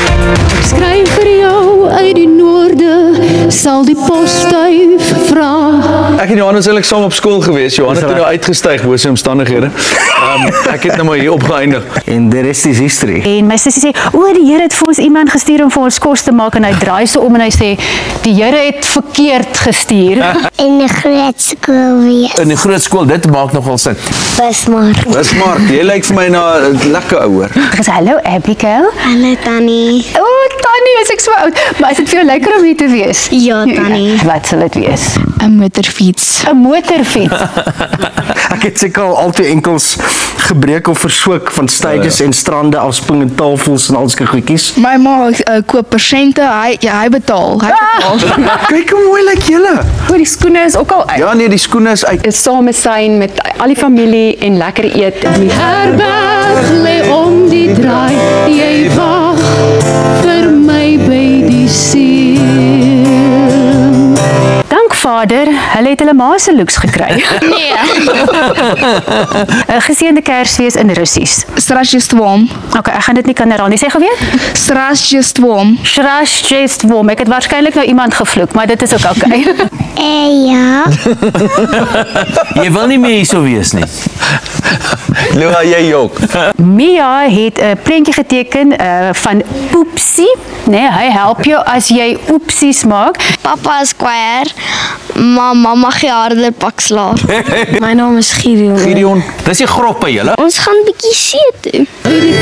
Ek skryf vir jou uit die noorde, sal die posduif vra. Ek en Johannes is saam op skool gewees. Johannes het nou uitgestyg bo sy omstandighede. Ek het nou maar hier opgeëindig. En the rest is history. En my sussie sê, die Here het vir ons iemand gestuur om vir ons kos te maak en hy draai so om en hy sê, die Here het verkeerd gestuur. In 'n groot skool wees. In die groot skool, dit maak nogal sin. Bismarck. Bismarck, jy lyk vir my na 'n lekker ouer. Ek sê, hallo Abigail. Hallo Tannie. Tannie, is ek so oud. Maar is dit vir jou lekker om hier te wees? Ja, Tannie. Wat sal dit wees? 'n motorfiets. 'n motorfiets. Ek het seker al twee enkels gebreek of verswik van stages en strande, afspringende tafels en al sulke goedjies. My ma koop persente, hy betaal. Kyk hoe mooi lyk julle. Die skoene is ook al uit. Ja nee, die skoene is uit. Is saam zijn met al die familie en lekker eet. Die herberg lê om die draai, jy wag vir my by die see. Dank Vader, hulle het hulle ma se looks gekry. Nee. 'n Geseënde Kersfees in Russies. Strasjestwom. Okay, ek gaan dit nie kan herhaal nie. Sê geweet? Strasjestwom. Strasjestwom. Ek het waarskynlik nou iemand gevloek, maar dit is ook okay. Ja. Jy wil nie meer hier so wees nie. Loa, jy jok. Mia het 'n prentjie geteken van Oepsie. Nee, hy help jou as jy oepsies maak. Papa is kwaaier, maar mamma gee harder pak slaap. My naam is Gideon. Gideon, dis die grop by julle. Ons gaan bietjie see toe. Die